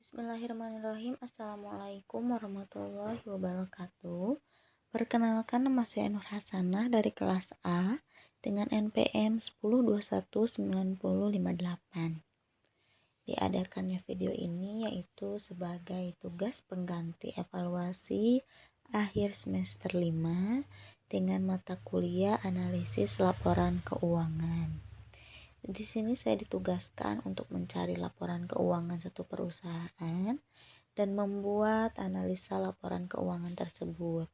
Bismillahirrahmanirrahim. Assalamualaikum warahmatullahi wabarakatuh. Perkenalkan, nama saya Nur Hasanah dari kelas A dengan NPM 10219058. Diadakannya video ini yaitu sebagai tugas pengganti evaluasi akhir semester 5 dengan mata kuliah analisis laporan keuangan. Di sini saya ditugaskan untuk mencari laporan keuangan satu perusahaan dan membuat analisa laporan keuangan tersebut.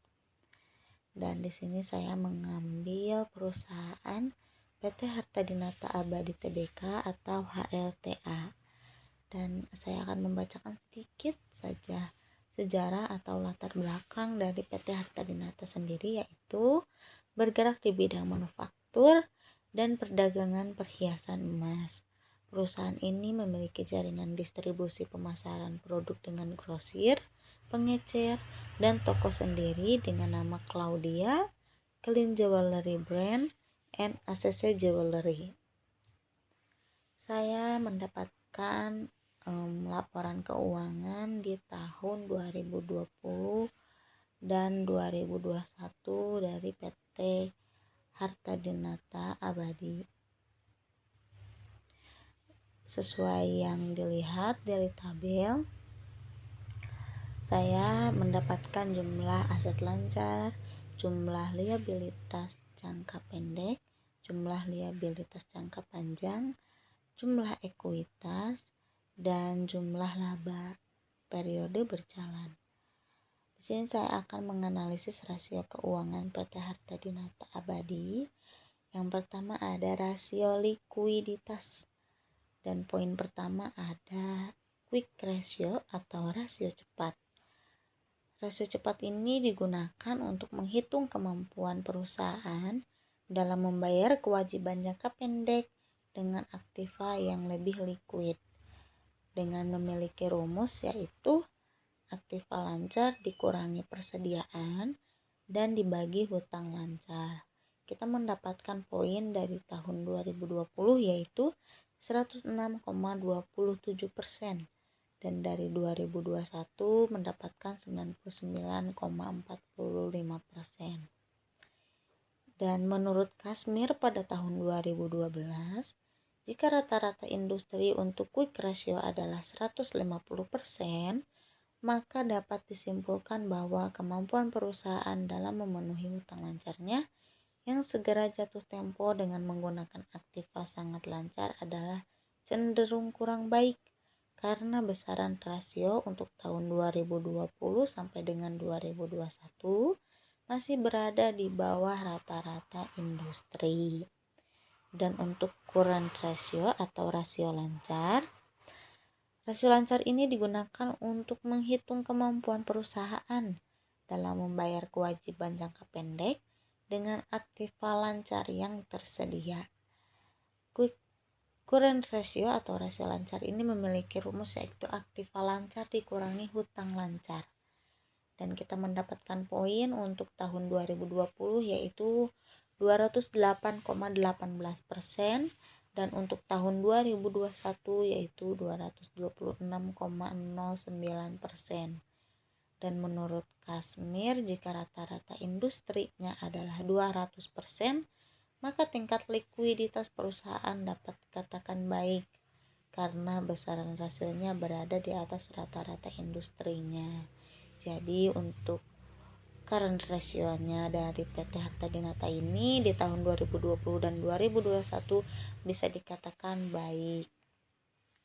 Dan di sini saya mengambil perusahaan PT Harta Dinata Abadi Tbk atau HLTA. Dan saya akan membacakan sedikit saja sejarah atau latar belakang dari PT Harta Dinata sendiri, yaitu bergerak di bidang manufaktur dan perdagangan perhiasan emas. Perusahaan ini memiliki jaringan distribusi pemasaran produk dengan grosir, pengecer, dan toko sendiri dengan nama Claudia, Clean Jewelry Brand, and ACC Jewelry. Saya mendapatkan laporan keuangan di tahun 2020 dan 2021 dari PT Harta Dinata Abadi. Sesuai yang dilihat dari tabel, saya mendapatkan jumlah aset lancar, jumlah liabilitas jangka pendek, jumlah liabilitas jangka panjang, jumlah ekuitas, dan jumlah laba periode berjalan. Di sini saya akan menganalisis rasio keuangan PT Harta Dinata Abadi. Yang pertama ada rasio likuiditas. Dan poin pertama ada quick ratio atau rasio cepat. Rasio cepat ini digunakan untuk menghitung kemampuan perusahaan dalam membayar kewajiban jangka pendek dengan aktiva yang lebih likuid, dengan memiliki rumus yaitu aktiva lancar dikurangi persediaan dan dibagi hutang lancar. Kita mendapatkan poin dari tahun 2020 yaitu 106,27% dan dari 2021 mendapatkan 99,45%. Dan menurut Kasmir pada tahun 2012, jika rata-rata industri untuk quick ratio adalah 150%, maka dapat disimpulkan bahwa kemampuan perusahaan dalam memenuhi hutang lancarnya yang segera jatuh tempo dengan menggunakan aktiva sangat lancar adalah cenderung kurang baik, karena besaran rasio untuk tahun 2020 sampai dengan 2021 masih berada di bawah rata-rata industri. Dan untuk current ratio atau rasio lancar, rasio lancar ini digunakan untuk menghitung kemampuan perusahaan dalam membayar kewajiban jangka pendek dengan aktiva lancar yang tersedia. Current ratio atau rasio lancar ini memiliki rumus yaitu aktiva lancar dikurangi hutang lancar. Dan kita mendapatkan poin untuk tahun 2020 yaitu 208,18% dan untuk tahun 2021 yaitu 226,09%. Dan menurut Kasmir, jika rata-rata industrinya adalah 200%, maka tingkat likuiditas perusahaan dapat dikatakan baik karena besaran rasionya berada di atas rata-rata industrinya. Jadi untuk current ratio-nya dari PT Harta Dinata ini di tahun 2020 dan 2021 bisa dikatakan baik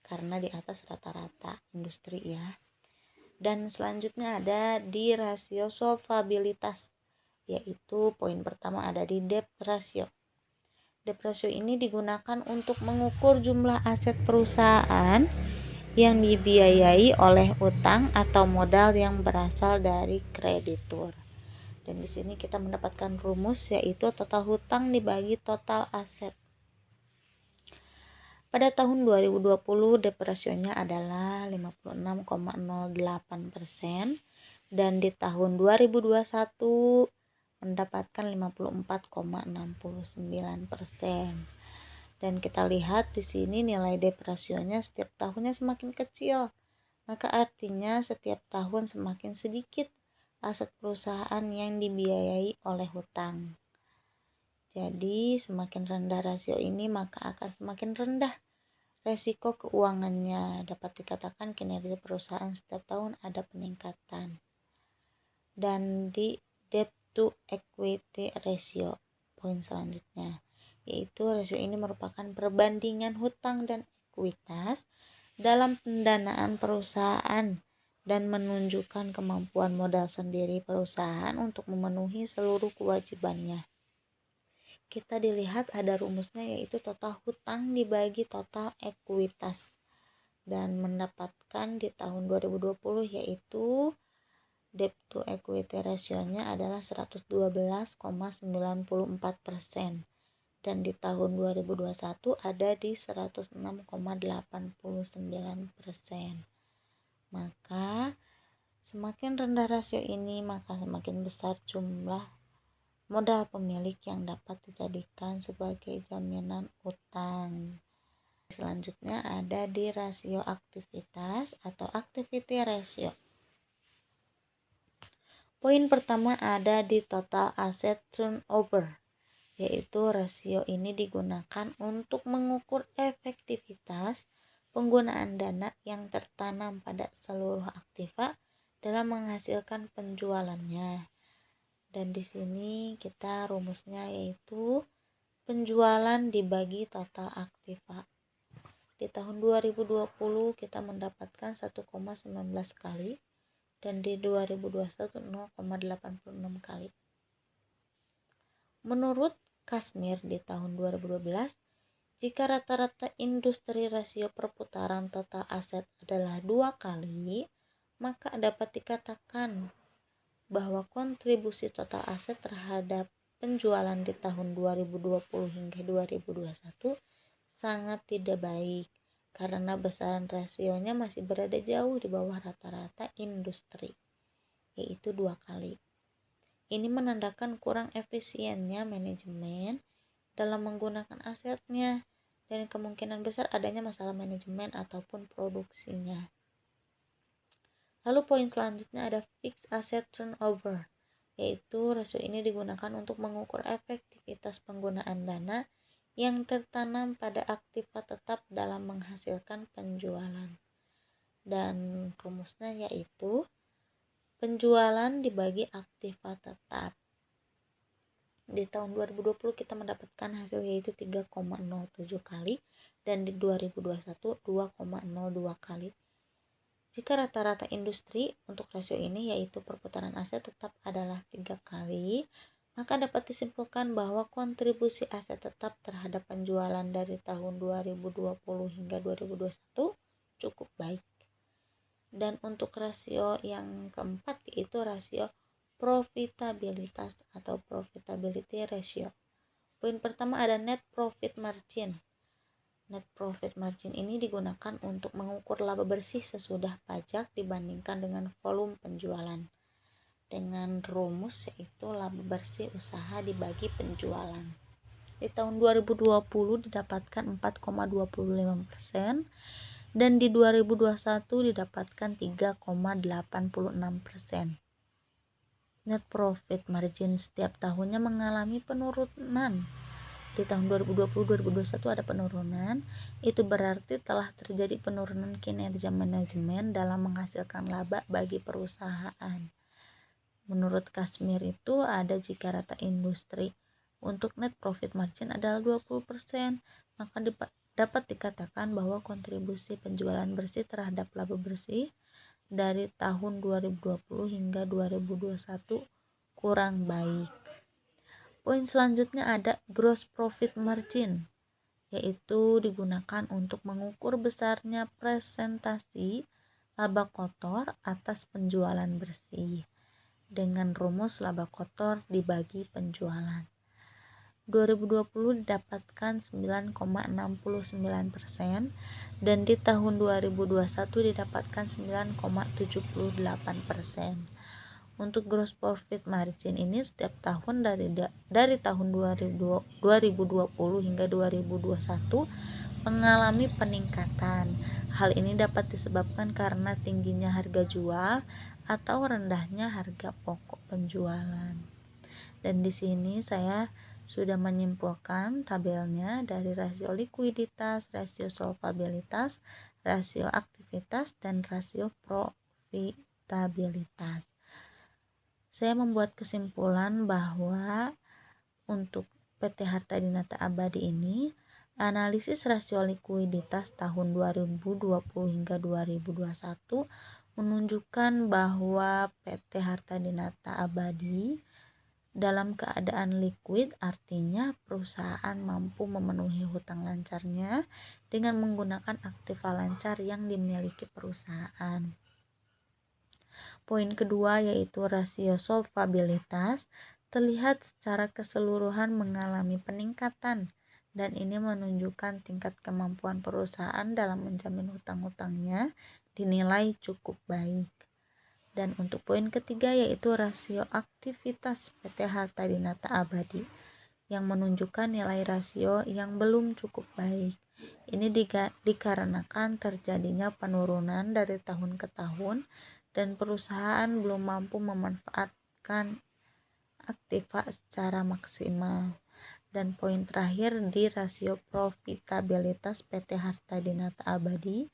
karena di atas rata-rata industri ya. Dan selanjutnya ada di rasio solvabilitas, yaitu poin pertama ada di debt ratio. Debt ratio ini digunakan untuk mengukur jumlah aset perusahaan yang dibiayai oleh utang atau modal yang berasal dari kreditur. Dan di sini kita mendapatkan rumus yaitu total hutang dibagi total aset. Pada tahun 2020 debt ratio-nya adalah 56,08% dan di tahun 2021 mendapatkan 54,69%. Dan kita lihat di sini nilai debt ratio-nya setiap tahunnya semakin kecil, maka artinya setiap tahun semakin sedikit aset perusahaan yang dibiayai oleh hutang. Jadi semakin rendah rasio ini maka akan semakin rendah resiko keuangannya. Dapat dikatakan kinerja perusahaan setiap tahun ada peningkatan. Dan di debt to equity ratio, poin selanjutnya, yaitu rasio ini merupakan perbandingan hutang dan ekuitas dalam pendanaan perusahaan dan menunjukkan kemampuan modal sendiri perusahaan untuk memenuhi seluruh kewajibannya. Kita dilihat ada rumusnya, yaitu total hutang dibagi total ekuitas, dan mendapatkan di tahun 2020 yaitu debt to equity ratio-nya adalah 112,94%, dan di tahun 2021 ada di 106,89%. Maka semakin rendah rasio ini maka semakin besar jumlah modal pemilik yang dapat dijadikan sebagai jaminan utang. Selanjutnya ada di rasio aktivitas atau activity ratio. Poin pertama ada di total asset turnover, yaitu rasio ini digunakan untuk mengukur efektivitas penggunaan dana yang tertanam pada seluruh aktiva dalam menghasilkan penjualannya. Dan di sini kita rumusnya yaitu penjualan dibagi total aktiva. Di tahun 2020 kita mendapatkan 1,19 kali, dan di 2021 0,86 kali. Menurut Kashmir di tahun 2012, jika rata-rata industri rasio perputaran total aset adalah 2 kali, maka dapat dikatakan bahwa kontribusi total aset terhadap penjualan di tahun 2020 hingga 2021 sangat tidak baik karena besaran rasionya masih berada jauh di bawah rata-rata industri, yaitu 2 kali. Ini menandakan kurang efisiennya manajemen dalam menggunakan asetnya dan kemungkinan besar adanya masalah manajemen ataupun produksinya. Lalu poin selanjutnya ada fixed asset turnover, yaitu rasio ini digunakan untuk mengukur efektivitas penggunaan dana yang tertanam pada aktiva tetap dalam menghasilkan penjualan. Dan rumusnya yaitu penjualan dibagi aktiva tetap. Di tahun 2020 kita mendapatkan hasil yaitu 3,07 kali, dan di 2021 2,02 kali. Jika rata-rata industri untuk rasio ini yaitu perputaran aset tetap adalah 3 kali, maka dapat disimpulkan bahwa kontribusi aset tetap terhadap penjualan dari tahun 2020 hingga 2021 cukup baik. Dan untuk rasio yang keempat yaitu rasio profitabilitas atau profitability ratio. Poin pertama ada net profit margin. Net profit margin ini digunakan untuk mengukur laba bersih sesudah pajak dibandingkan dengan volume penjualan. Dengan rumus yaitu laba bersih usaha dibagi penjualan. Di tahun 2020 didapatkan 4,25%, dan di 2021 didapatkan 3,86%. Net profit margin setiap tahunnya mengalami penurunan. Di tahun 2020-2021 ada penurunan, itu berarti telah terjadi penurunan kinerja manajemen dalam menghasilkan laba bagi perusahaan. Menurut Kashmir itu ada jika rata industri untuk net profit margin adalah 20%, maka dapat dikatakan bahwa kontribusi penjualan bersih terhadap laba bersih dari tahun 2020 hingga 2021 kurang baik. Poin selanjutnya ada gross profit margin, yaitu digunakan untuk mengukur besarnya presentasi laba kotor atas penjualan bersih dengan rumus laba kotor dibagi penjualan. 2020 didapatkan 9,69%, dan di tahun 2021 didapatkan 9,78%. Untuk gross profit margin ini setiap tahun dari tahun 2020 hingga 2021 mengalami peningkatan Hal ini dapat disebabkan karena tingginya harga jual atau rendahnya harga pokok penjualan. Dan di sini saya sudah menyimpulkan tabelnya dari rasio likuiditas, rasio solvabilitas, rasio aktivitas, dan rasio profitabilitas. Saya membuat kesimpulan bahwa untuk PT Harta Dinata Abadi ini, analisis rasio likuiditas tahun 2020 hingga 2021 menunjukkan bahwa PT Harta Dinata Abadi dalam keadaan liquid, artinya perusahaan mampu memenuhi hutang lancarnya dengan menggunakan aktiva lancar yang dimiliki perusahaan. Poin kedua yaitu rasio solvabilitas terlihat secara keseluruhan mengalami peningkatan, dan ini menunjukkan tingkat kemampuan perusahaan dalam menjamin hutang-hutangnya dinilai cukup baik. Dan untuk poin ketiga yaitu rasio aktivitas PT Harta Dinata Abadi yang menunjukkan nilai rasio yang belum cukup baik. Ini dikarenakan terjadinya penurunan dari tahun ke tahun dan perusahaan belum mampu memanfaatkan aktiva secara maksimal. Dan poin terakhir di rasio profitabilitas PT Harta Dinata Abadi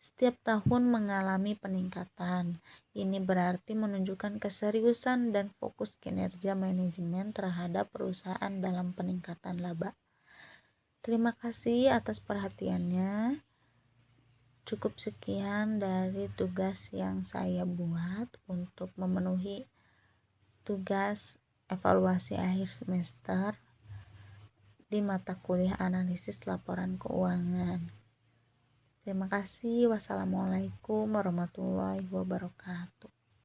setiap tahun mengalami peningkatan. Ini berarti menunjukkan keseriusan dan fokus kinerja manajemen terhadap perusahaan dalam peningkatan laba. Terima kasih atas perhatiannya. Cukup sekian dari tugas yang saya buat untuk memenuhi tugas evaluasi akhir semester di mata kuliah analisis laporan keuangan. Terima kasih. Wassalamualaikum warahmatullahi wabarakatuh.